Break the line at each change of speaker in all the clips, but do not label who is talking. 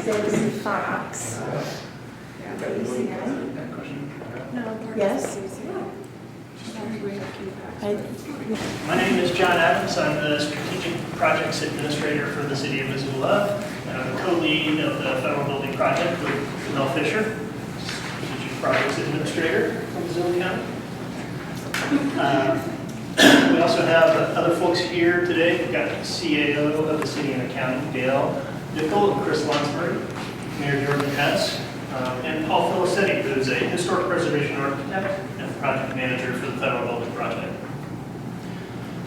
Daisy Fox. Daisy, yes?
My name is John Adams. I'm the Strategic Projects Administrator for the City of Missoula. I'm the co-lead of the Federal Building Project with Mel Fisher, Strategic Projects Administrator for Missoula County. We also have other folks here today. We've got CAO of the City and the County, Dale Dickel and Chris Lonsbury, Mayor John Engen, and Paul Filicetti, who is a historic preservation architect and project manager for the Federal Building Project.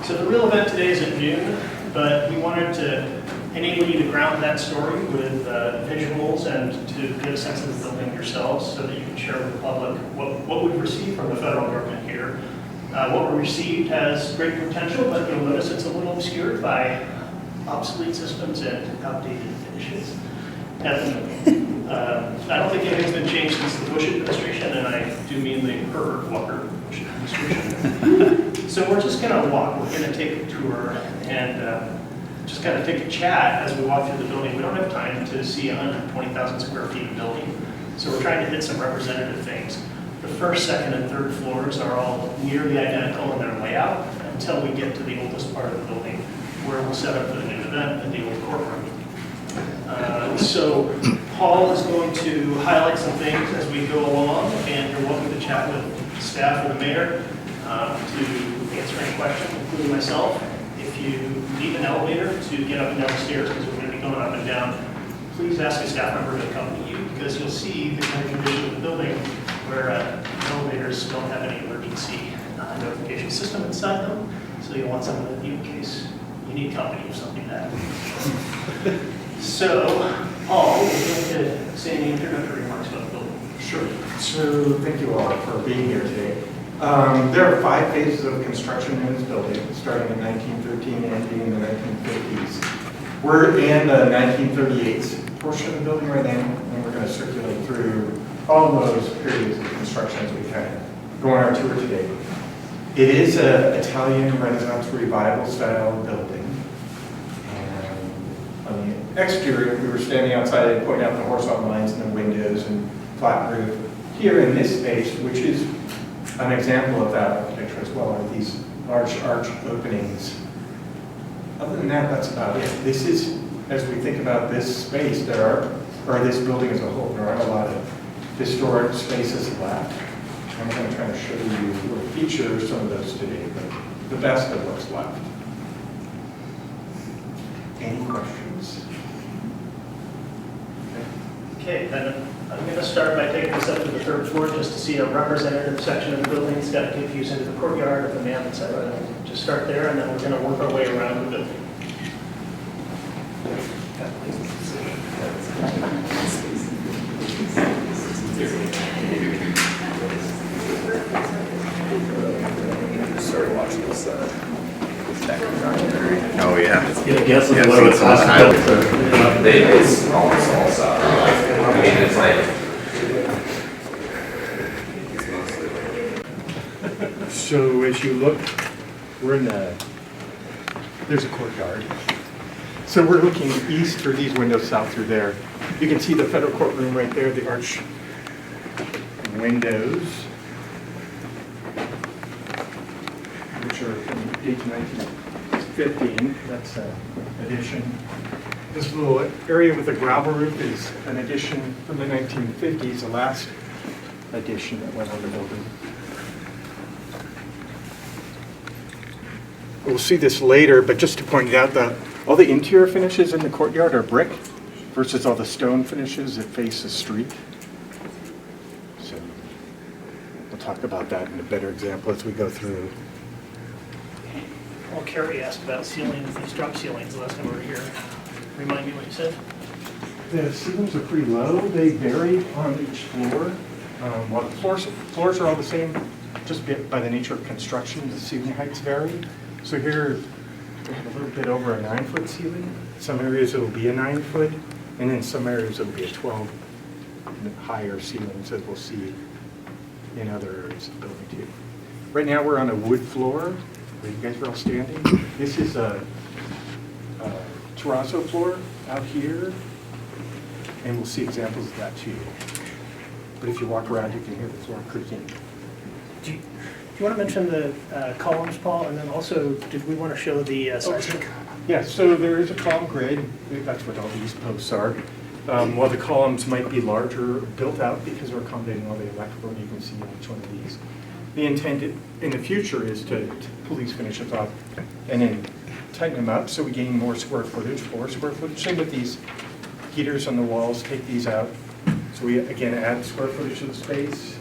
So the real event today is at noon, but we wanted to enable you to ground that story with visuals and to get a sense of the building yourselves so that you can share with the public what we've received from the federal government here. What we received has great potential, but you'll notice it's a little obscured by obsolete systems and outdated finishes. And, I don't think anything's been changed since the Bush administration, and I do mean the Herbert Walker Bush administration. So we're just going to walk. We're going to take a tour and just kind of take a chat as we walk through the building. We don't have time to see 120,000 square feet of building, so we're trying to hit some representative things. The first, second, and third floors are all nearly identical in their layout until we get to the oldest part of the building, where we'll set up the new event in the old courtroom. So Paul is going to highlight some things as we go along, and you're welcome to chat with staff or the mayor to answer any questions, including myself. If you need an elevator to get up and down the stairs, because we're going to be going up and down, please ask a staff member to accompany you, because you'll see the kind of condition of the building where elevators don't have any emergency notification system inside them, so you'll want someone with you in case you need company or something like that. So, Paul, would you like to say any introductory remarks about the building?
Sure. So, thank you all for being here today. There are 5 phases of construction in this building, starting in 1913 and ending in the 1950s. We're in the 1938 portion of the building right now, and we're going to circulate through all those periods of construction as we kind of go on our tour today. It is an Italian Renaissance Revival style building. And on the exterior, we were standing outside and pointing out the horizontal lines and the windows and flat roof. Here in this space, which is an example of that architecture as well, are these large arch openings. Other than that, that's about it. This is, as we think about this space, or this building as a whole, there are a lot of historic spaces left. I'm going to try to show you or feature some of those today, but the best of what's left. Any questions?
Okay, then I'm going to start by taking us up to the third floor just to see a representative section of the building. It's got to give you into the courtyard of the man, etc. Just start there, and then we're going to work our way around the building.
Started watching this documentary. Oh yeah.
Get a guess
Yeah,
of what it's possible.
It's almost all solid. I mean, it's like.
So as you look, we're in there's a courtyard. So we're looking east through these windows, south through there. You can see the federal courtroom right there, the arch windows, which are from 1915. That's an addition. This little area with the gravel roof is an addition from the 1950s, the last addition that went on the building. We'll see this later, but just to point it out, all the interior finishes in the courtyard are brick versus all the stone finishes that face the street. So we'll talk about that in a better example as we go through.
Well, Carrie asked about ceilings, these drop ceilings the last time we were here. Remind me what you said?
The ceilings are pretty low. They vary on each floor. While the floors are all the same, just by the nature of construction, the ceiling heights vary. So here we have a little bit over a 9-foot ceiling. Some areas it'll be a 9-foot, and in some areas it'll be a 12 higher ceilings, as we'll see in other areas of the building too. Right now we're on a wood floor. You guys are all standing. This is a terrazzo floor out here. And we'll see examples of that too. But if you walk around, you can hear the floor creaking.
Do you want to mention the columns, Paul? And then also, did we want to show the seismic?
Yeah, so there is a column grid. That's what all these posts are. While the columns might be larger, built out because we're accommodating all the electrical, you can see in each one of these. The intent in the future is to pull these finishes off and then tighten them up so we gain more square footage, floor square footage. Same with these heaters on the walls, take these out. So we, again, add square footage to the space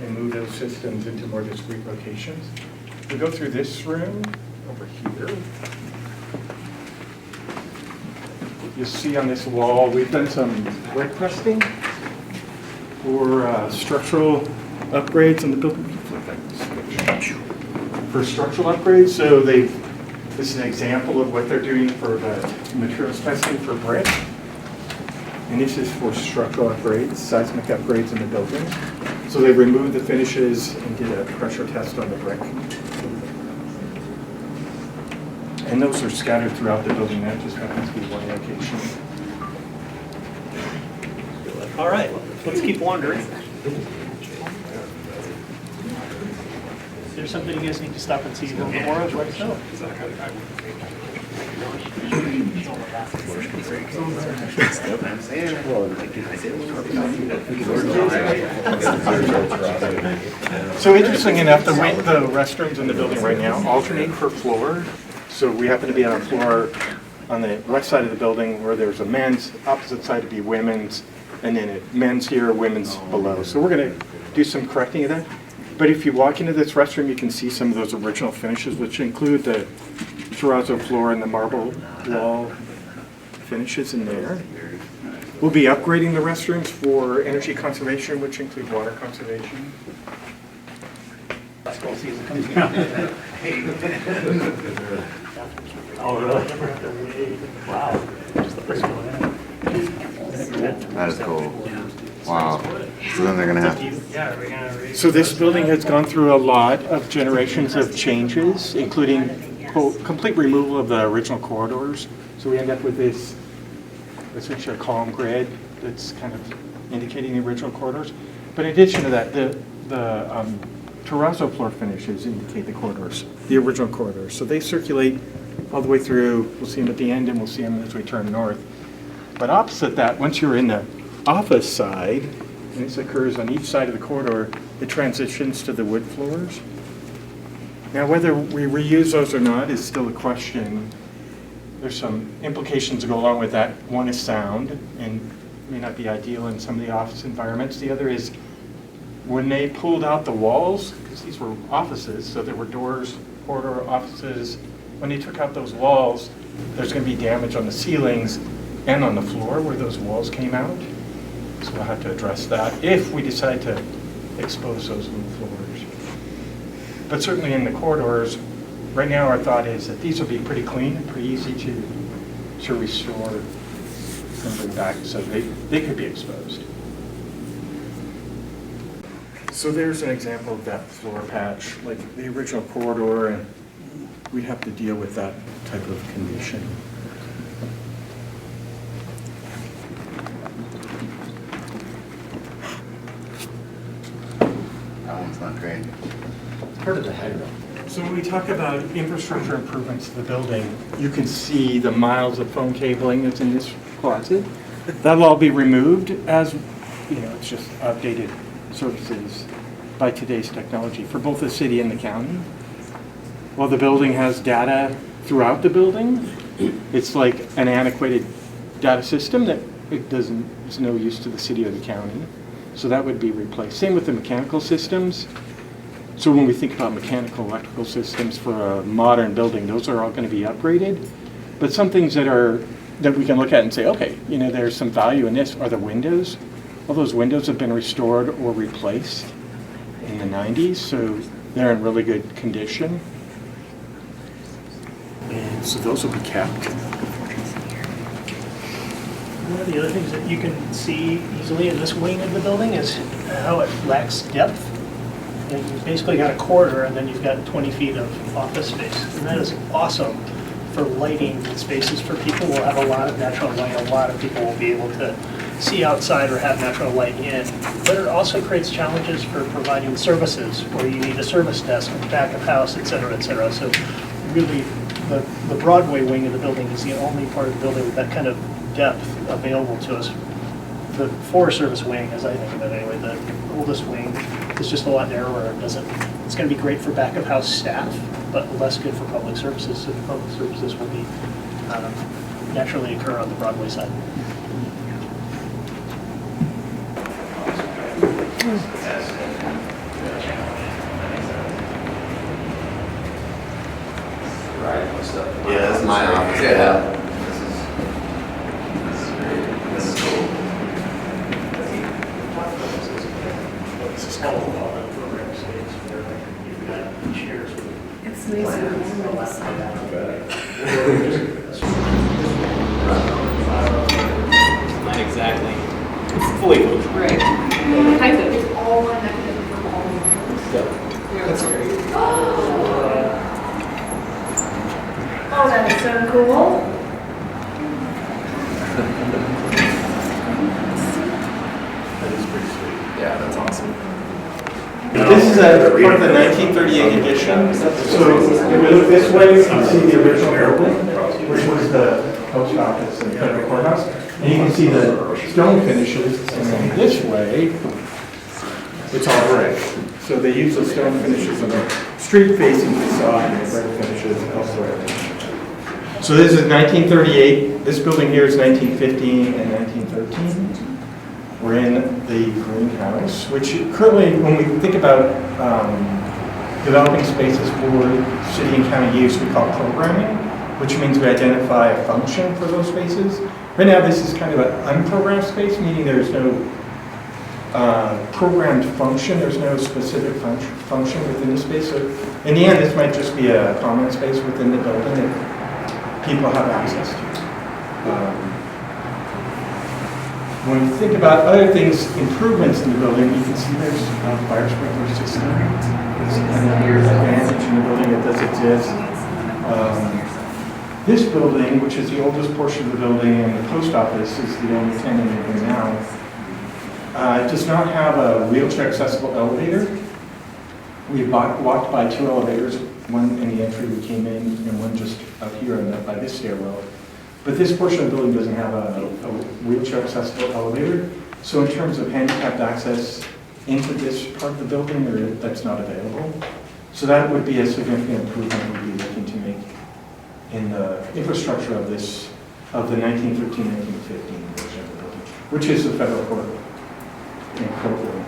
and move those systems into more discrete locations. We go through this room over here. You'll see on this wall, we've done some brick crusting for structural upgrades in the building. For structural upgrades, so this is an example of what they're doing for the materials testing for brick. And this is for structural upgrades, seismic upgrades in the building. So they removed the finishes and did a pressure test on the brick. And those are scattered throughout the building. That just happens to be one location.
All right, let's keep wandering. Is there something you guys need to stop and see a little bit more of? Let us know.
So interesting enough, the way the restrooms in the building right now alternate per floor. So we happen to be on a floor on the west side of the building where there's a men's, opposite side to be women's, and then men's here, women's below. So we're going to do some correcting of that. But if you walk into this restroom, you can see some of those original finishes, which include the terrazzo floor and the marble wall finishes in there. We'll be upgrading the restrooms for energy conservation, which include water conservation.
Basketball season comes around. Oh, really? Wow. Just the first one.
That is cool. Wow. So then they're gonna have.
Yeah, we're gonna raise.
So this building has gone through a lot of generations of changes, including complete removal of the original corridors. So we end up with this, essentially a column grid that's kind of indicating the original corridors. But in addition to that, the terrazzo floor finishes indicate the corridors, the original corridors. So they circulate all the way through. We'll see them at the end and we'll see them as we turn north. But opposite that, once you're in the office side, and this occurs on each side of the corridor, it transitions to the wood floors. Now, whether we reuse those or not is still a question. There's some implications to go along with that. One is sound, and may not be ideal in some of the office environments. The other is when they pulled out the walls, because these were offices, so there were doors, corridor offices. When they took out those walls, there's going to be damage on the ceilings and on the floor where those walls came out. So we'll have to address that if we decide to expose those new floors. But certainly in the corridors, right now our thought is that these will be pretty clean and pretty easy to restore and bring back, so they could be exposed. So there's an example of that floor patch, like the original corridor, and we'd have to deal with that type of condition.
That one's not great.
Part of the header. So when we talk about infrastructure improvements to the building, you can see the miles of phone cabling that's in this closet. That'll all be removed as, it's just updated services by today's technology for both the city and the county. While the building has data throughout the building, it's like an antiquated data system that it's no use to the city or the county. So that would be replaced. Same with the mechanical systems. So when we think about mechanical, electrical systems for a modern building, those are all going to be upgraded. But some things that we can look at and say, okay, there's some value in this are the windows. All those windows have been restored or replaced in the 90s, so they're in really good condition. And so those will be kept.
One of the other things that you can see easily in this wing of the building is how it lacks depth. And you've basically got a corridor and then you've got 20 feet of office space. And that is awesome for lighting spaces for people. We'll have a lot of natural light. A lot of people will be able to see outside or have natural light in. But it also creates challenges for providing services where you need a service desk, back of house, et cetera, et cetera. So really, the Broadway wing of the building is the only part of the building with that kind of depth available to us. The Forest Service wing, as I think of it anyway, the oldest wing, is just a lot narrower. It's going to be great for back of house staff, but less good for public services. So the public services will be naturally occur on the Broadway side.
Yeah, this is my office. Yeah. This is great. This is cool.
This is kind of a program space where you've got chairs with
It's nice and warm outside.
Not exactly. It's fully functional.
Right. Kind of. It's all one mechanism for all of them.
That's great.
Oh, that is so cool.
Yeah, that's awesome.
This is a part of the 1938 edition. So if we look this way, you can see the original building, which was the post office and federal courthouse. And you can see the stone finishes. And then this way, it's all brick. So they use the stone finishes on the street facing facade and the brick finishes elsewhere. So this is 1938. This building here is 1915 and 1913. We're in the greenhouse, which currently, when we think about developing spaces for city and county use, we call programming, which means we identify a function for those spaces. Right now, this is kind of an unprogrammed space, meaning there's no programmed function. There's no specific function within the space. So in the end, this might just be a common space within the building that people have access to. When we think about other things, improvements in the building, you can see there's a fire sprinkler system. There's another advantage in the building that does exist. This building, which is the oldest portion of the building, and the post office is the only tenant in here now, does not have a wheelchair accessible elevator. We walked by 2 elevators, one in the entry we came in, and one just up here by this stairwell. But this portion of the building doesn't have a wheelchair accessible elevator. So in terms of handicapped access into this part of the building, that's not available. So that would be a significant improvement we'd be looking to make in the infrastructure of this, of the 1913-1915 version of the building, which is the federal court in courtroom.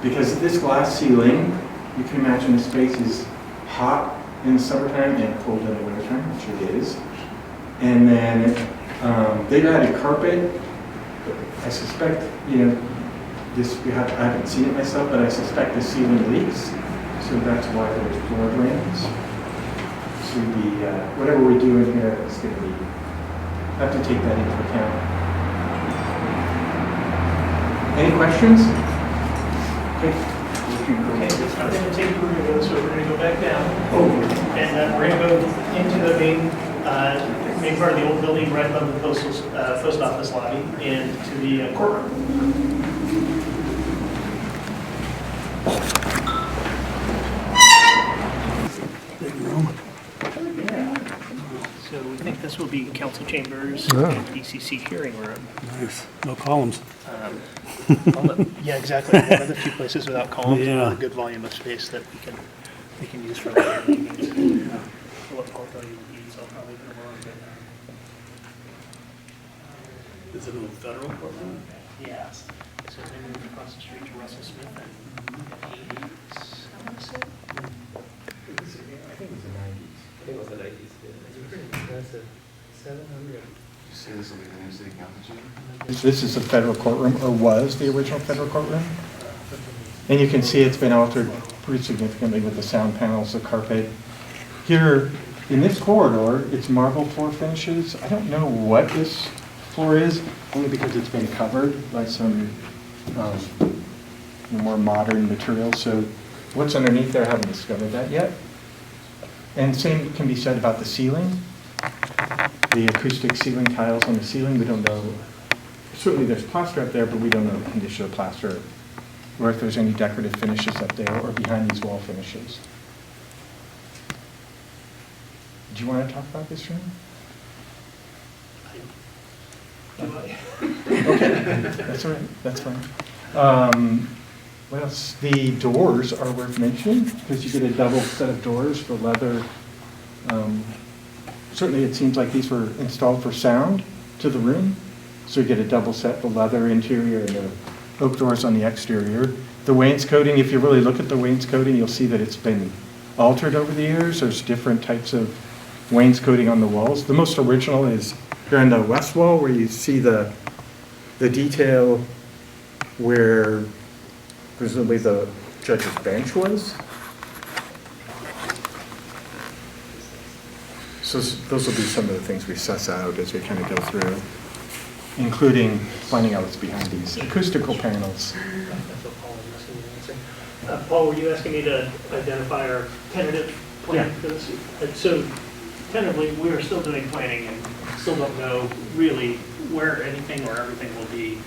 Because this glass ceiling, you can imagine the space is hot in the summertime and cold in the wintertime, which it is. And then they've added carpet. I suspect, I haven't seen it myself, but I suspect the ceiling leaks. So that's why there's floor drains. So whatever we do in here is going to have to take that into account. Any questions? Okay.
Okay, it's not going to take a go, so we're going to go back down. And we're going to go into the main part of the old building right above the post office lobby and to the courtroom.
Big room.
Yeah. So we think this will be council chambers and DCC hearing room.
Nice. No columns.
Yeah, exactly. One of the few places without columns,
Yeah.
with a good volume of space that we can use for our meetings. What Paul thought he would use, I'll probably put them on, but,
Is it a federal courtroom?
yes. So they moved across the street to Russell Smith in the 80s, I want to say.
I think it was the 90s.
I think it was the 90s. That's a 700.
See this will be the new city council chamber?
This is the federal courtroom, or was the original federal courtroom. And you can see it's been altered pretty significantly with the sound panels, the carpet. Here, in this corridor, it's marble floor finishes. I don't know what this floor is, only because it's been covered by some more modern materials. So what's underneath there, I haven't discovered that yet. And same can be said about the ceiling. The acoustic ceiling tiles on the ceiling, we don't know. Certainly there's plaster up there, but we don't know the condition of plaster or if there's any decorative finishes up there or behind these wall finishes. Do you want to talk about this room? Okay, that's all right, that's fine. What else? The doors are worth mentioning because you get a double set of doors, the leather. Certainly it seems like these were installed for sound to the room. So you get a double set, the leather interior and the oak doors on the exterior. The wainscoting, if you really look at the wainscoting, you'll see that it's been altered over the years. There's different types of wainscoting on the walls. The most original is here on the west wall where you see the detail where presumably the judge's bench was. So those will be some of the things we suss out as we kind of go through, including finding out what's behind these acoustical panels.
That's what Paul was asking me to answer. Paul, were you asking me to identify our tentative plan for this? So tentatively, we are still doing planning and still don't know really where anything or everything will be.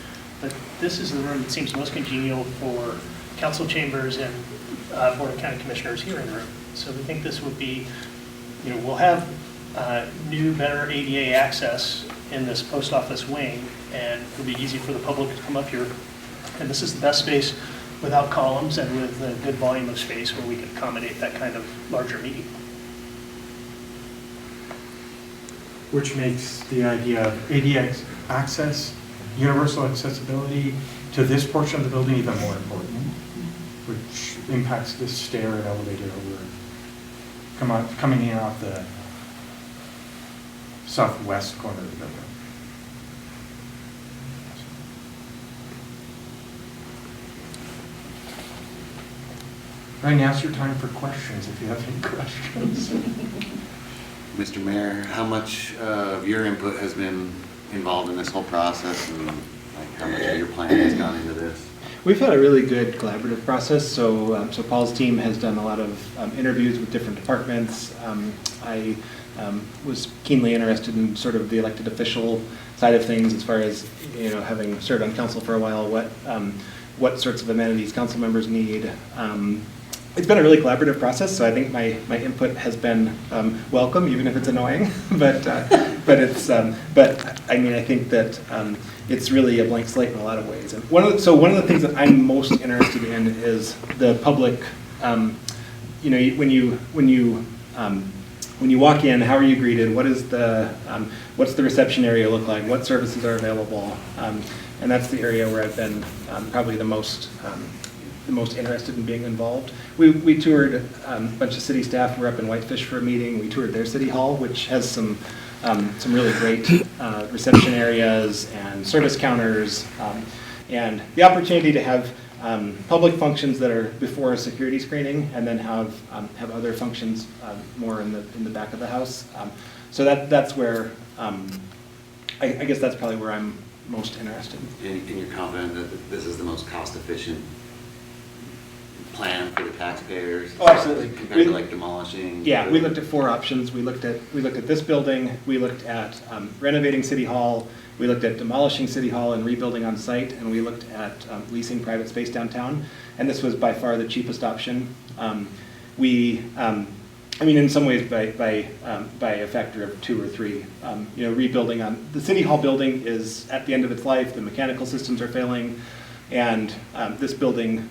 But this is the room that seems most congenial for council chambers and Board of County Commissioners here in the room. So we think this would be, we'll have new, better ADA access in this post office wing, and it'll be easy for the public to come up here. And this is the best space without columns and with a good volume of space where we can accommodate that kind of larger meeting.
Which makes the idea of ADA access, universal accessibility to this portion of the building even more important, which impacts this stair and elevator over coming in off the southwest corner of the building. Right, now's your time for questions if you have any questions.
Mr. Mayor, how much of your input has been involved in this whole process, and like how much of your plan has gone into this?
We've had a really good collaborative process. So Paul's team has done a lot of interviews with different departments. I was keenly interested in sort of the elected official side of things, as far as having served on council for a while, what sorts of amenities council members need. It's been a really collaborative process, so I think my input has been welcome, even if it's annoying. but I mean, I think that it's really a blank slate in a lot of ways. And one of the things that I'm most interested in is the public. When you walk in, how are you greeted? What's the reception area look like? What services are available? And that's the area where I've been probably the most interested in being involved. We toured a bunch of city staff. We're up in Whitefish for a meeting. We toured their city hall, which has some really great reception areas and service counters, and the opportunity to have public functions that are before a security screening, and then have other functions more in the back of the house. So that's where I guess that's probably where I'm most interested.
And you're confident that this is the most cost-efficient plan for the taxpayers?
Oh, absolutely.
Compared to like demolishing?
Yeah, we looked at 4 options. We looked at this building. We looked at renovating City Hall. We looked at demolishing City Hall and rebuilding on site, and we looked at leasing private space downtown. And this was by far the cheapest option. In some ways by a factor of 2 or 3. Rebuilding on the City Hall building is at the end of its life. The mechanical systems are failing, and this building.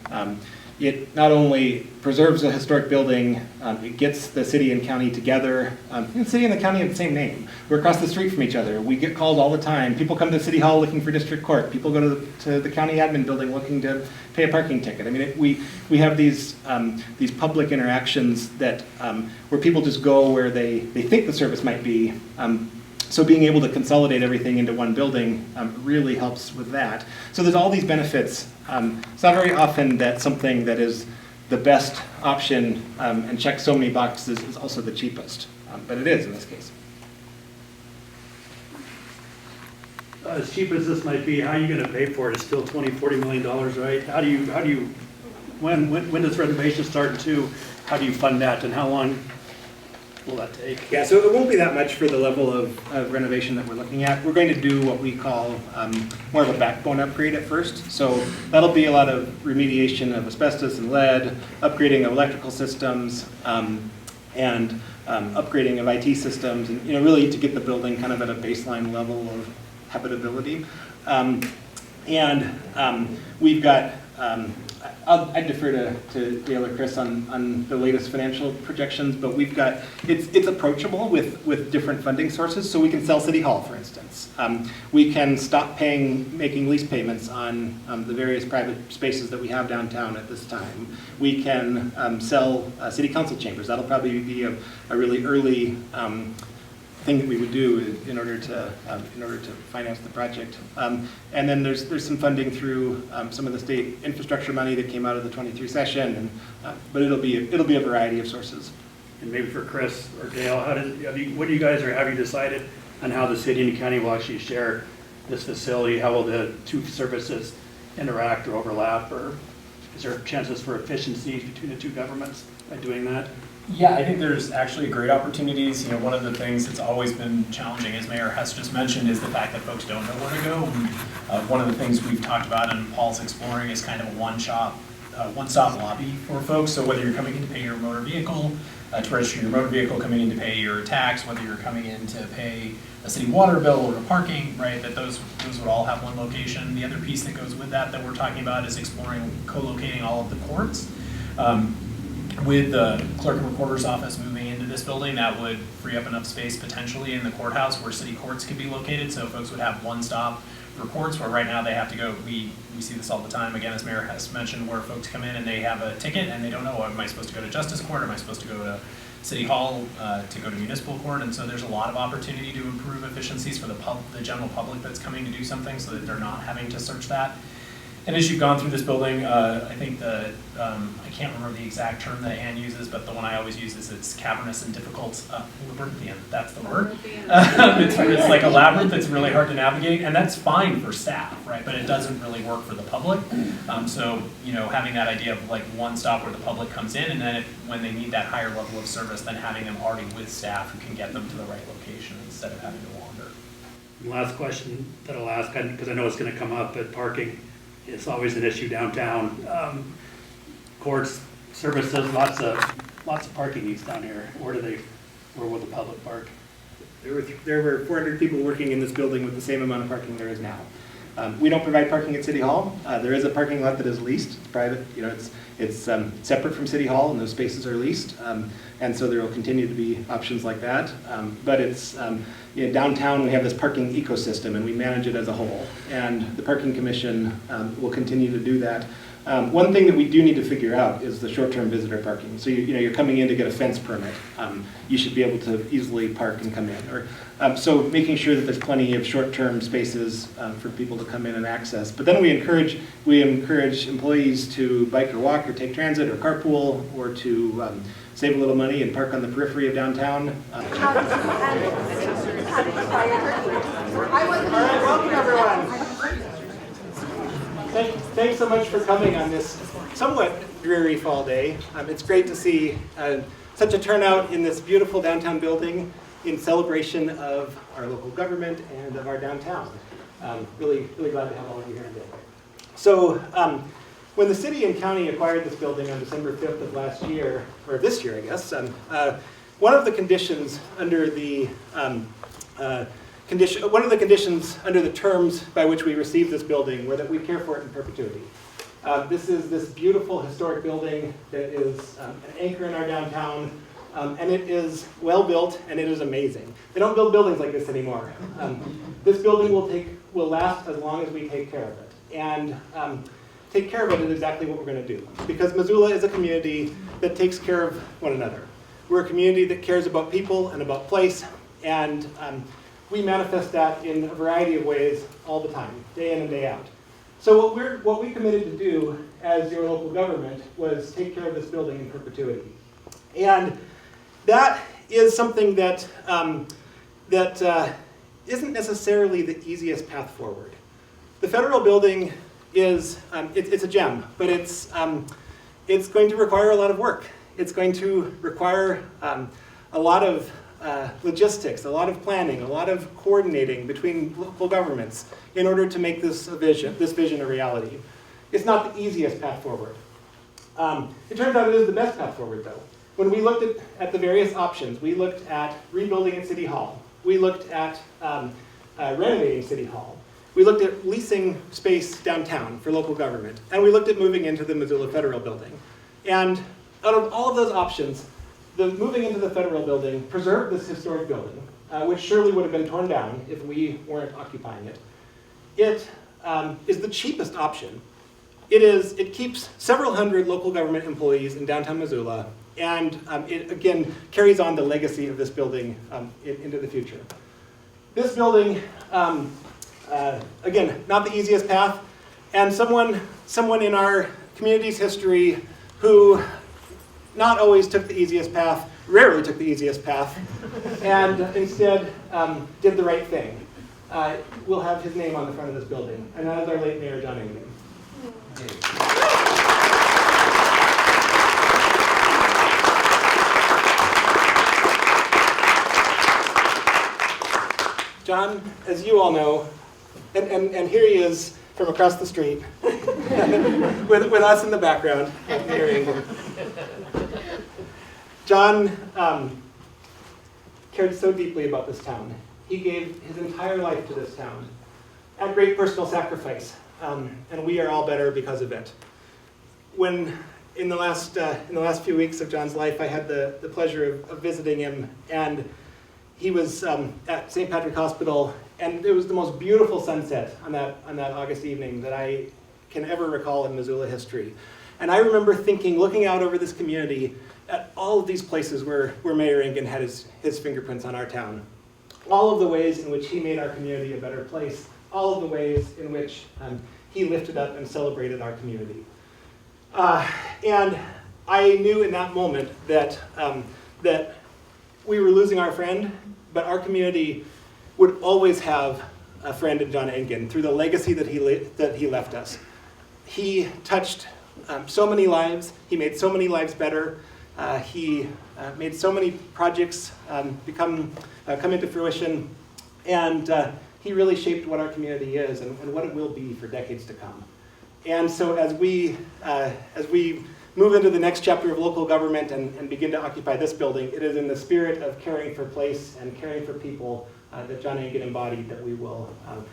It not only preserves a historic building, it gets the city and county together. The city and the county have the same name. We're across the street from each other. We get called all the time. People come to City Hall looking for district court. People go to the county admin building looking to pay a parking ticket. I mean, we have these public interactions that where people just go where they think the service might be. So being able to consolidate everything into one building really helps with that. So there's all these benefits. It's not very often that something that is the best option and checks so many boxes is also the cheapest, but it is in this case.
As cheap as this might be, how are you going to pay for it? It's still $20–40 million, right? How do you when does renovation start, and how do you fund that, and how long will that take?
Yeah, so it won't be that much for the level of renovation that we're looking at. We're going to do what we call more of a backbone upgrade at first. So that'll be a lot of remediation of asbestos and lead, upgrading of electrical systems, and upgrading of IT systems, and really to get the building kind of at a baseline level of habitability. We've got, I'd defer to Dale or Chris on the latest financial projections, but we've got, it's approachable with different funding sources. So we can sell City Hall, for instance. We can stop making lease payments on the various private spaces that we have downtown at this time. We can sell city council chambers. That'll probably be a really early thing that we would do in order to finance the project. And then there's some funding through some of the state infrastructure money that came out of the 23 session, and but it'll be a variety of sources.
And maybe for Chris or Dale, have you decided on how the city and the county will actually share this facility? How will the two services interact or overlap, or is there chances for efficiencies between the two governments by doing that?
Yeah, I think there's actually great opportunities. One of the things that's always been challenging, as Mayor Hess just mentioned, is the fact that folks don't know where to go. And, one of the things we've talked about and Paul's exploring is kind of a one-stop lobby for folks. So whether you're coming in to pay your motor vehicle, to register your motor vehicle, coming in to pay your tax, whether you're coming in to pay a city water bill or a parking, right, that those would all have one location. The other piece that goes with that we're talking about is exploring co-locating all of the courts. With the clerk and recorder's office moving into this building, that would free up enough space potentially in the courthouse where city courts could be located, so folks would have one stop for courts, where right now they have to go. We see this all the time, again, as Mayor has mentioned, where folks come in and they have a ticket and they don't know, am I supposed to go to Justice Court, am I supposed to go to City Hall, to go to municipal court? And so there's a lot of opportunity to improve efficiencies for the general public that's coming to do something, so that they're not having to search that. And as you've gone through this building, I think I can't remember the exact term that Ann uses, but the one I always use is it's cavernous and difficult, labyrinthian, that's the word. It's like a labyrinth that's really hard to navigate, and that's fine for staff, right? But it doesn't really work for the public. So, having that idea of like one stop where the public comes in, and then when they need that higher level of service, then having them already with staff who can get them to the right location instead of having to wander.
Last question that I'll ask, because I know it's going to come up, but parking. It's always an issue downtown. Courts, services, lots of parking needs down here. Where will the public park?
There were 400 people working in this building with the same amount of parking there is now. We don't provide parking at City Hall. There is a parking lot that is leased. It's private. It's separate from City Hall, and those spaces are leased. And so there will continue to be options like that. But it's downtown we have this parking ecosystem, and we manage it as a whole. And the Parking Commission will continue to do that. One thing that we do need to figure out is the short-term visitor parking. So you're coming in to get a fence permit. You should be able to easily park and come in. So making sure that there's plenty of short-term spaces for people to come in and access. But then we encourage employees to bike or walk or take transit or carpool, or to save a little money and park on the periphery of downtown. All right, welcome everyone. Thanks so much for coming on this somewhat dreary fall day. It's great to see such a turnout in this beautiful downtown building in celebration of our local government and of our downtown. Really glad to have all of you here today. So when the city and county acquired this building on December 5th of last year, or this year I guess, one of the conditions under the conditions under the terms by which we received this building were that we care for it in perpetuity. This is this beautiful historic building that is an anchor in our downtown, and it is well built and it is amazing. They don't build buildings like this anymore. This building will last as long as we take care of it. And take care of it is exactly what we're going to do, because Missoula is a community that takes care of one another. We're a community that cares about people and about place, and we manifest that in a variety of ways all the time, day in and day out. So what we committed to do as your local government was take care of this building in perpetuity. And that is something that isn't necessarily the easiest path forward. The federal building is it's a gem, but it's going to require a lot of work. It's going to require a lot of logistics, a lot of planning, a lot of coordinating between local governments in order to make this vision a reality. It's not the easiest path forward. It turns out it is the best path forward, though. When we looked at the various options, we looked at rebuilding at City Hall. We looked at renovating City Hall. We looked at leasing space downtown for local government. And we looked at moving into the Missoula Federal Building. And out of all of those options, the moving into the Federal Building preserved this historic building, which surely would have been torn down if we weren't occupying it. It is the cheapest option. It keeps several hundred local government employees in downtown Missoula, and it again carries on the legacy of this building into the future. This building, again, not the easiest path, and someone in our community's history who not always took the easiest path, rarely took the easiest path, and instead did the right thing. We'll have his name on the front of this building, and that is our late Mayor John Engen. John, as you all know, and here he is from across the street with us in the background, Mayor Engen. John cared so deeply about this town. He gave his entire life to this town at great personal sacrifice, and we are all better because of it. When in the last few weeks of John's life, I had the pleasure of visiting him, and he was at St. Patrick Hospital, and it was the most beautiful sunset on that August evening that I can ever recall in Missoula history. And I remember thinking, looking out over this community, at all of these places where Mayor Engen had his fingerprints on our town. All of the ways in which he made our community a better place, all of the ways in which he lifted up and celebrated our community. And I knew in that moment that we were losing our friend, but our community would always have a friend in John Engen through the legacy that he left us. He touched so many lives. He made so many lives better. He made so many projects come into fruition, and he really shaped what our community is and what it will be for decades to come. And so as we move into the next chapter of local government and begin to occupy this building, it is in the spirit of caring for place and caring for people that John Engen embodied that we will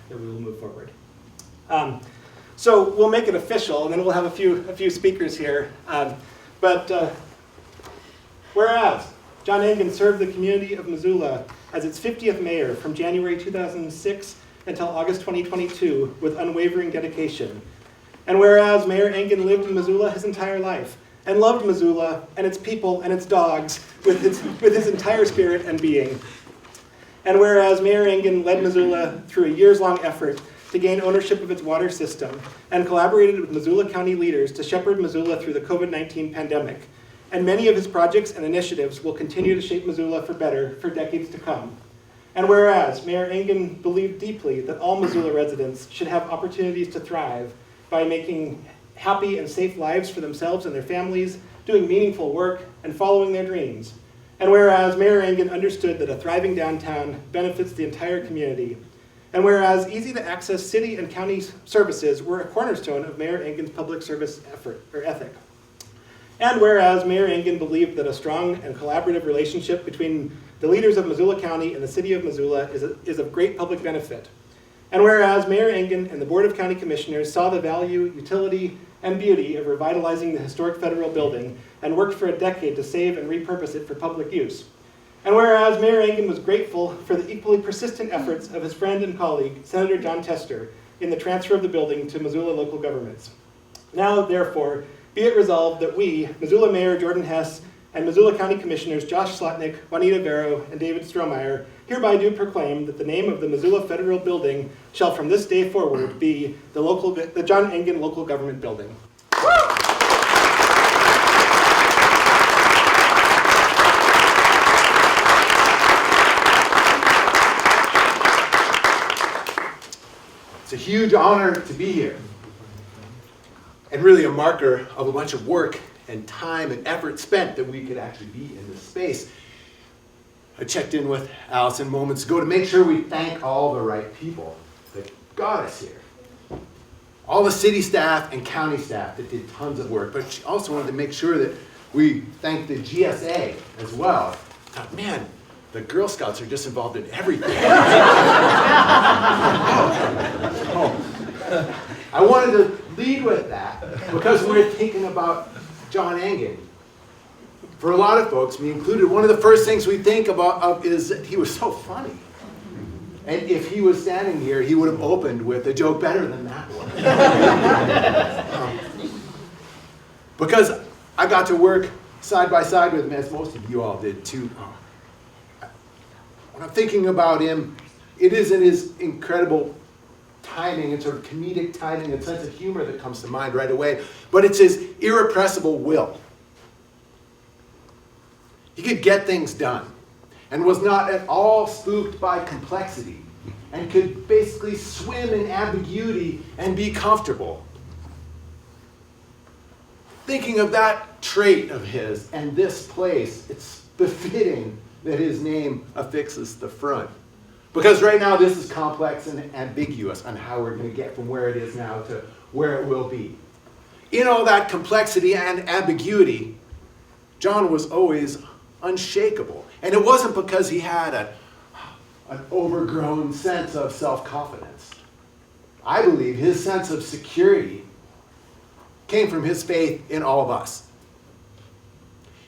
move forward. So we'll make it official, and then we'll have a few speakers here. Whereas John Engen served the community of Missoula as its 50th mayor from January 2006 until August 2022 with unwavering dedication. And whereas Mayor Engen lived in Missoula his entire life and loved Missoula and its people and its dogs with his entire spirit and being. And whereas Mayor Engen led Missoula through a years-long effort to gain ownership of its water system and collaborated with Missoula County leaders to shepherd Missoula through the COVID-19 pandemic. And many of his projects and initiatives will continue to shape Missoula for better for decades to come. And whereas Mayor Engen believed deeply that all Missoula residents should have opportunities to thrive by making happy and safe lives for themselves and their families, doing meaningful work, and following their dreams. And whereas Mayor Engen understood that a thriving downtown benefits the entire community. And whereas easy-to-access city and county services were a cornerstone of Mayor Engen's public service ethic. And whereas Mayor Engen believed that a strong and collaborative relationship between the leaders of Missoula County and the city of Missoula is of great public benefit. And whereas Mayor Engen and the Board of County Commissioners saw the value, utility, and beauty of revitalizing the historic Federal Building and worked for a decade to save and repurpose it for public use. And whereas Mayor Engen was grateful for the equally persistent efforts of his friend and colleague, Senator John Tester, in the transfer of the building to Missoula local governments. Now, therefore, be it resolved that we, Missoula Mayor Jordan Hess, and Missoula County Commissioners Josh Slotnick, Juanita Barrow, and David Strohmeyer, hereby do proclaim that the name of the Missoula Federal Building shall from this day forward be the John Engen Local Government Building.
It's a huge honor to be here, and really a marker of a bunch of work and time and effort spent that we could actually be in this space. I checked in with Allison moments ago to make sure we thank all the right people that got us here. All the city staff and county staff that did tons of work, but she also wanted to make sure that we thank the GSA as well. I thought, man, the Girl Scouts are just involved in everything. I wanted to lead with that because we're thinking about John Engen. For a lot of folks, me included, one of the first things we think about is that he was so funny. And if he was standing here, he would have opened with a joke better than that one. Because I got to work side by side with him, as most of you all did too. When I'm thinking about him, it isn't his incredible timing and sort of comedic timing and sense of humor that comes to mind right away, but it's his irrepressible will. He could get things done and was not at all spooked by complexity and could basically swim in ambiguity and be comfortable. Thinking of that trait of his and this place, it's befitting that his name affixes the front. Because right now this is complex and ambiguous on how we're going to get from where it is now to where it will be. In all that complexity and ambiguity, John was always unshakable. And it wasn't because he had an overgrown sense of self-confidence. I believe his sense of security came from his faith in all of us.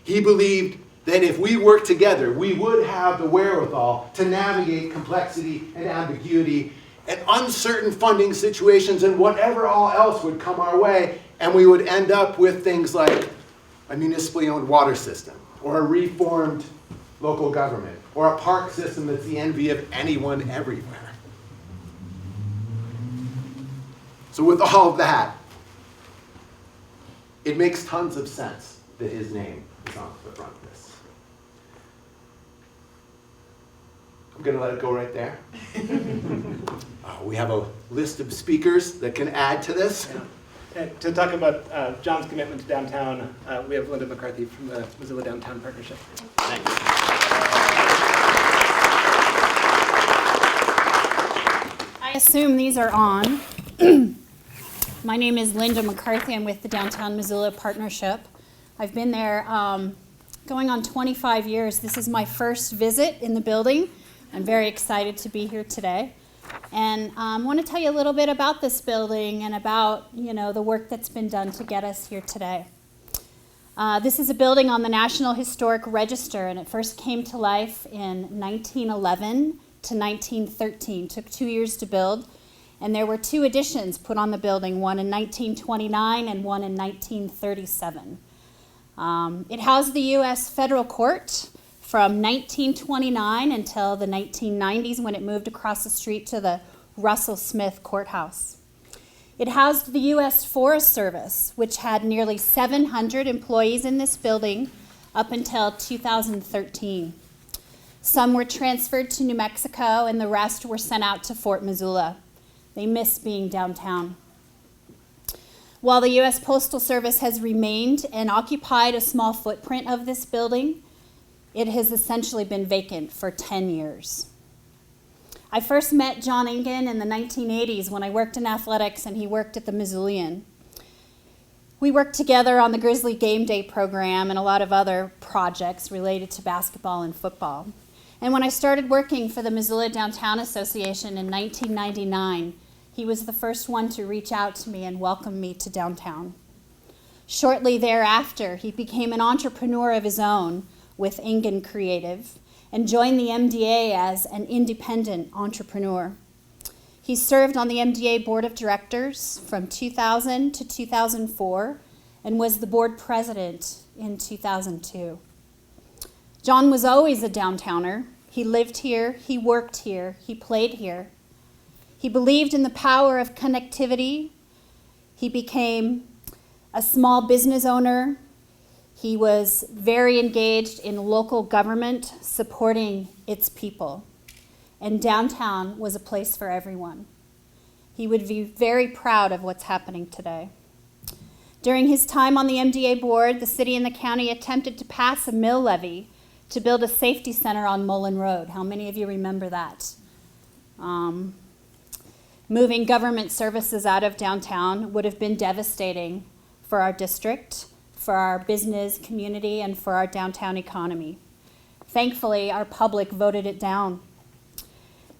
He believed that if we worked together, we would have the wherewithal to navigate complexity and ambiguity and uncertain funding situations and whatever all else would come our way, and we would end up with things like a municipally owned water system, or a reformed local government, or a park system that's the envy of anyone everywhere. So with all of that, it makes tons of sense that his name is on the front of this. I'm going to let it go right there. We have a list of speakers that can add to this.
Yeah. And to talk about John's commitment to downtown, we have Linda McCarthy from the Missoula Downtown Partnership.
Thanks.
I assume these are on. My name is Linda McCarthy. I'm with the Downtown Missoula Partnership. I've been there going on 25 years. This is my first visit in the building. I'm very excited to be here today. And I want to tell you a little bit about this building and about, the work that's been done to get us here today. This is a building on the National Historic Register, and it first came to life in 1911 to 1913. It took 2 years to build, and there were 2 additions put on the building, one in 1929 and one in 1937. It housed the U.S. Federal Court from 1929 until the 1990s when it moved across the street to the Russell Smith Courthouse. It housed the U.S. Forest Service, which had nearly 700 employees in this building up until 2013. Some were transferred to New Mexico and the rest were sent out to Fort Missoula. They miss being downtown. While the U.S. Postal Service has remained and occupied a small footprint of this building, it has essentially been vacant for 10 years. I first met John Engen in the 1980s when I worked in athletics and he worked at the Missoulian. We worked together on the Grizzly Game Day program and a lot of other projects related to basketball and football. And when I started working for the Missoula Downtown Association in 1999, he was the first one to reach out to me and welcome me to downtown. Shortly thereafter, he became an entrepreneur of his own with Engen Creative and joined the MDA as an independent entrepreneur. He served on the MDA Board of Directors from 2000 to 2004 and was the board president in 2002. John was always a downtowner. He lived here, he worked here, he played here. He believed in the power of connectivity. He became a small business owner. He was very engaged in local government, supporting its people. And downtown was a place for everyone. He would be very proud of what's happening today. During his time on the MDA board, the city and the county attempted to pass a mill levy to build a safety center on Mullen Road. How many of you remember that? Moving government services out of downtown would have been devastating for our district, for our business community, and for our downtown economy. Thankfully, our public voted it down.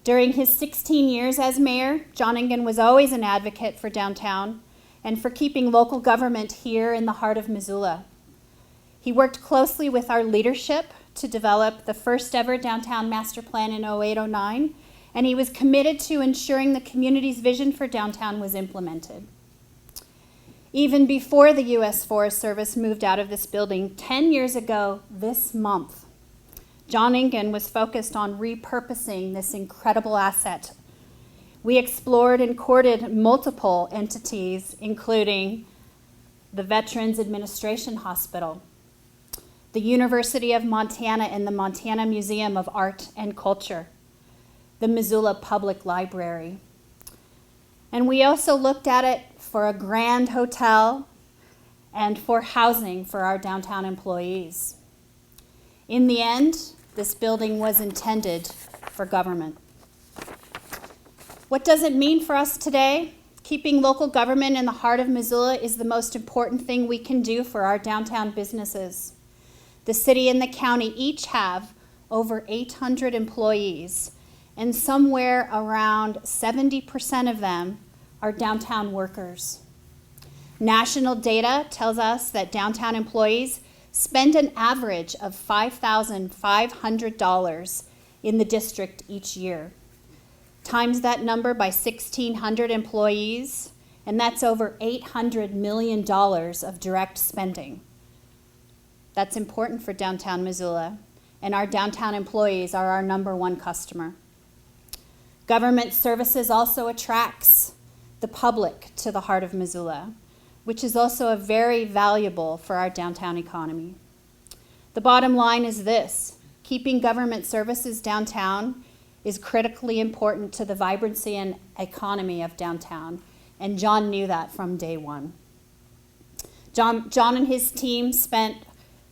During his 16 years as mayor, John Engen was always an advocate for downtown and for keeping local government here in the heart of Missoula. He worked closely with our leadership to develop the first ever downtown master plan in 08-09, and he was committed to ensuring the community's vision for downtown was implemented. Even before the U.S. Forest Service moved out of this building 10 years ago this month, John Engen was focused on repurposing this incredible asset. We explored and courted multiple entities, including the Veterans Administration Hospital, the University of Montana and the Montana Museum of Art and Culture, the Missoula Public Library. And we also looked at it for a grand hotel and for housing for our downtown employees. In the end, this building was intended for government. What does it mean for us today? Keeping local government in the heart of Missoula is the most important thing we can do for our downtown businesses. The city and the county each have over 800 employees, and somewhere around 70% of them are downtown workers. National data tells us that downtown employees spend an average of $5,500 in the district each year. Times that number by 1,600 employees, and that's over $800 million of direct spending. That's important for downtown Missoula, and our downtown employees are our #1 customer. Government services also attracts the public to the heart of Missoula, which is also very valuable for our downtown economy. The bottom line is this: keeping government services downtown is critically important to the vibrancy and economy of downtown, and John knew that from day one. John and his team spent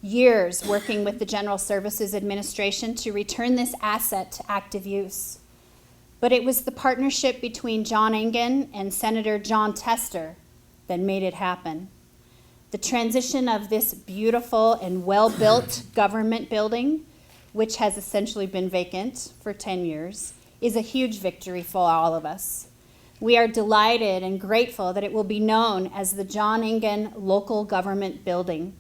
years working with the General Services Administration to return this asset to active use. But it was the partnership between John Engen and Senator John Tester that made it happen. The transition of this beautiful and well-built government building, which has essentially been vacant for 10 years, is a huge victory for all of us. We are delighted and grateful that it will be known as the John Engen Local Government Building.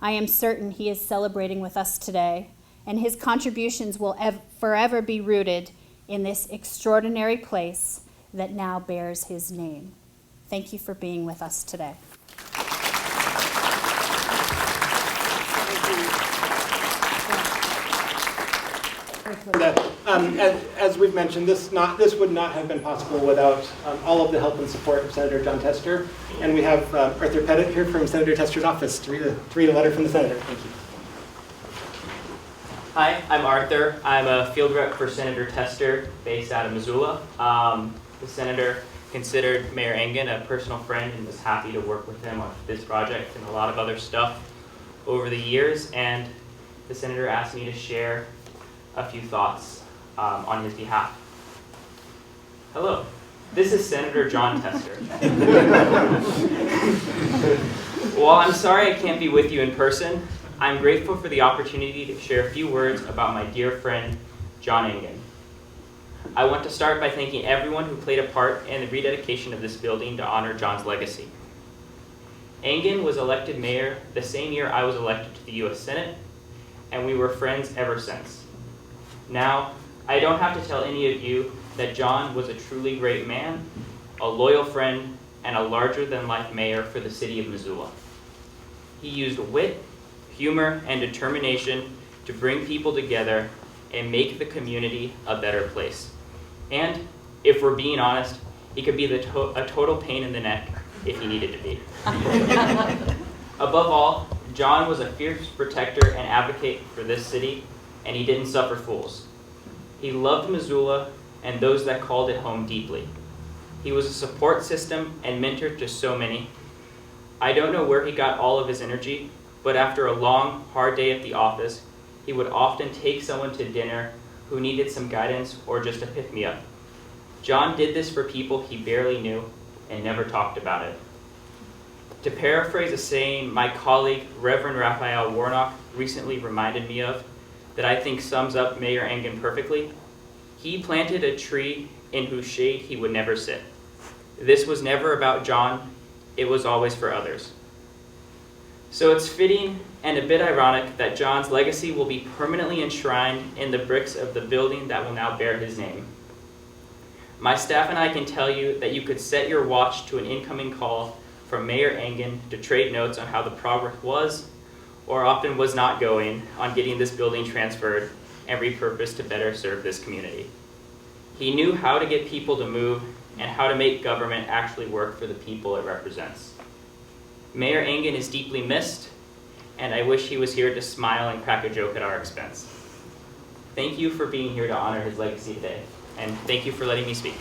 I am certain he is celebrating with us today, and his contributions will forever be rooted in this extraordinary place that now bears his name. Thank you for being with us today.
As we've mentioned, this would not have been possible without all of the help and support of Senator John Tester. And we have Arthur Pettit here from Senator Tester's office to read a letter from the Senator. Thank you.
Hi, I'm Arthur. I'm a field rep for Senator Tester based out of Missoula. The Senator considered Mayor Engen a personal friend and was happy to work with him on this project and a lot of other stuff over the years. And the Senator asked me to share a few thoughts on his behalf. Hello, this is Senator John Tester. While I'm sorry I can't be with you in person, I'm grateful for the opportunity to share a few words about my dear friend, John Engen. I want to start by thanking everyone who played a part in the rededication of this building to honor John's legacy. Engen was elected mayor the same year I was elected to the U.S. Senate, and we were friends ever since. Now, I don't have to tell any of you that John was a truly great man, a loyal friend, and a larger-than-life mayor for the city of Missoula. He used wit, humor, and determination to bring people together and make the community a better place. And, if we're being honest, he could be a total pain in the neck if he needed to be. Above all, John was a fierce protector and advocate for this city, and he didn't suffer fools. He loved Missoula and those that called it home deeply. He was a support system and mentor to so many. I don't know where he got all of his energy, but after a long, hard day at the office, he would often take someone to dinner who needed some guidance or just a pick-me-up. John did this for people he barely knew and never talked about it. To paraphrase a saying my colleague, Reverend Raphael Warnock, recently reminded me of, that I think sums up Mayor Engen perfectly, he planted a tree in whose shade he would never sit. This was never about John, it was always for others. So it's fitting and a bit ironic that John's legacy will be permanently enshrined in the bricks of the building that will now bear his name. My staff and I can tell you that you could set your watch to an incoming call from Mayor Engen to trade notes on how the progress was, or often was not going, on getting this building transferred and repurposed to better serve this community. He knew how to get people to move and how to make government actually work for the people it represents. Mayor Engen is deeply missed, and I wish he was here to smile and crack a joke at our expense. Thank you for being here to honor his legacy today, and thank you for letting me speak.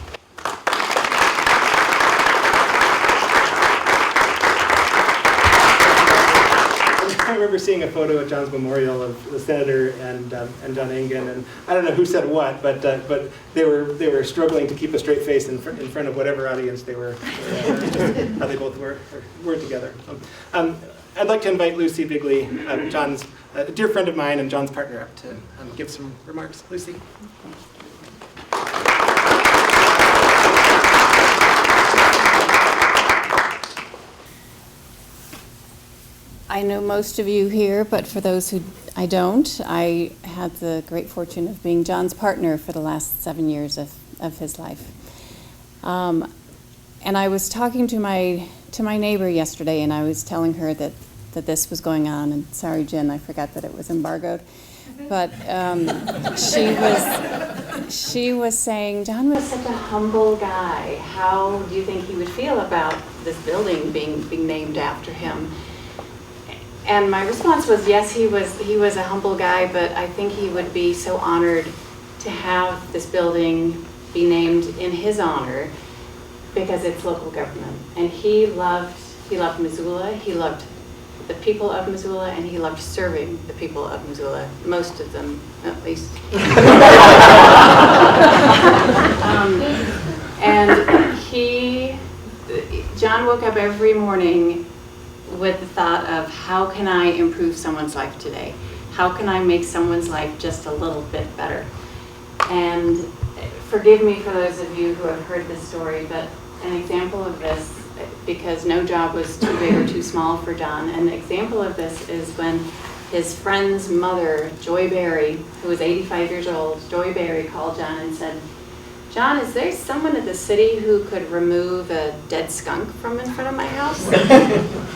I remember seeing a photo at John's memorial of the senator and John Engen, and I don't know who said what, but they were struggling to keep a straight face in front of whatever audience they were, how they both were together. I'd like to invite Lucy Bigley, John's a dear friend of mine and John's partner, up to give some remarks. Lucy.
I know most of you here, but for those who I don't, I had the great fortune of being John's partner for the last 7 years of his life. And I was talking to my neighbor yesterday, and I was telling her that this was going on. And sorry, Jen, I forgot that it was embargoed. But she was saying, John was such a humble guy. How do you think he would feel about this building being named after him? And my response was, yes, he was a humble guy, but I think he would be so honored to have this building be named in his honor because it's local government. And he loved Missoula, he loved the people of Missoula, and he loved serving the people of Missoula, most of them at least. And John woke up every morning with the thought of, how can I improve someone's life today? How can I make someone's life just a little bit better? And forgive me for those of you who have heard this story, but an example of this, because no job was too big or too small for John, an example of this is when his friend's mother, Joy Berry, who was 85 years old, Joy Berry called John and said, John, is there someone at the city who could remove a dead skunk from in front of my house?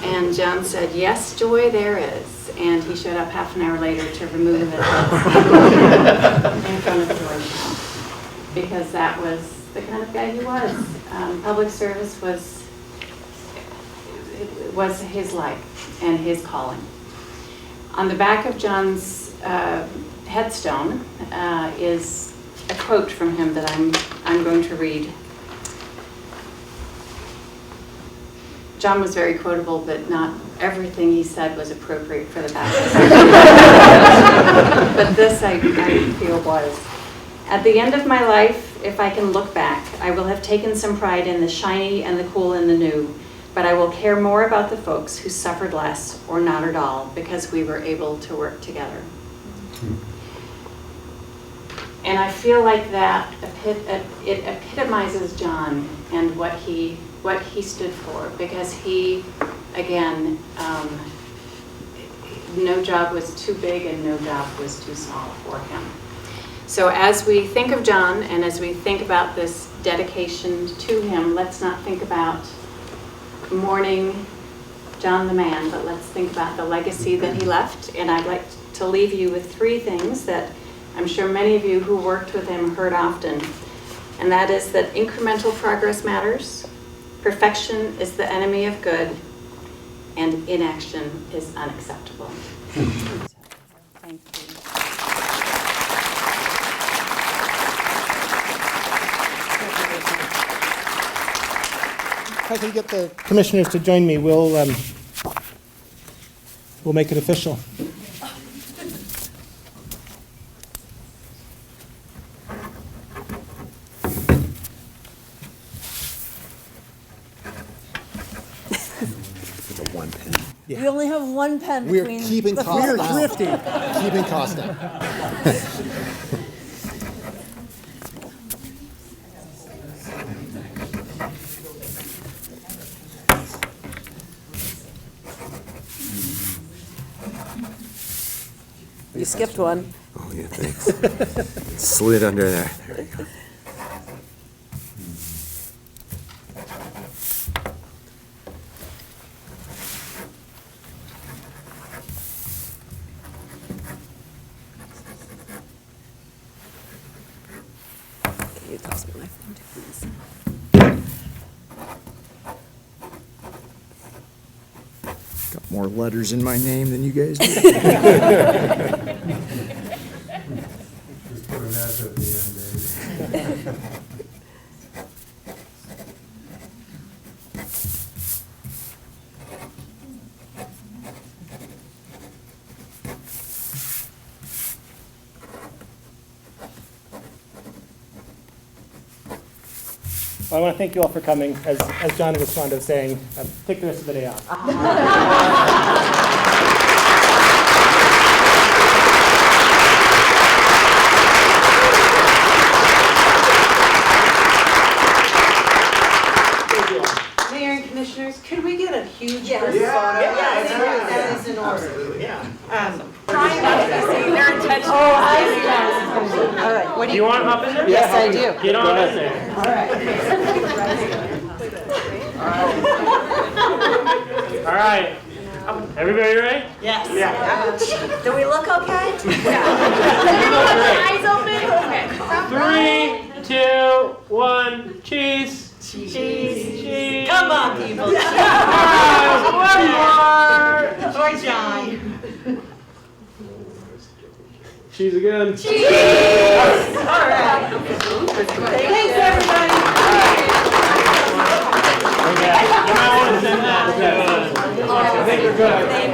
And John said, yes, Joy, there is. And he showed up half an hour later to remove a dead skunk in front of Joy's house, because that was the kind of guy he was. Public service was his life and his calling. On the back of John's headstone is a quote from him that I'm going to read. John was very quotable, but not everything he said was appropriate for the back. But this I feel was. At the end of my life, if I can look back, I will have taken some pride in the shiny and the cool and the new, but I will care more about the folks who suffered less or not at all because we were able to work together. And I feel like that it epitomizes John and what he stood for, because he, again, no job was too big and no job was too small for him. So as we think of John and as we think about this dedication to him, let's not think about mourning John the man, but let's think about the legacy that he left. And I'd like to leave you with 3 things that I'm sure many of you who worked with him heard often, and that is that incremental progress matters, perfection is the enemy of good, and inaction is unacceptable. Thank you.
If I can get the commissioners to join me, we'll make it official.
one pen.
We only have one pen
We're
between
keeping
the
costs
four
down.
of us.
Keeping costs down.
You skipped one.
Oh, yeah, thanks. Slid under there. There we go.
Can you toss me my phone too, please?
Got more letters in my name than you guys do.
Just put an S at the end, Dave.
Well, I want to thank you all for coming. As John was fond of saying, take the rest of the day off.
Mayor and Commissioners, could we get a huge
Yes.
group photo?
Yeah,
That is in order.
Absolutely, yeah.
Trying not to see their intention.
Oh, I see. All right, what do you?
want to hop in there?
Yes, I do.
Get on in there.
All right.
All right. Everybody ready?
Yes. Do we look okay?
Eyes open?
3, 2, 1, cheese.
Cheese. Come on, people.
One more.
Or John.
Cheese again.
Cheese. All right. Thanks, everybody.
You might want to send that to, I think we're good.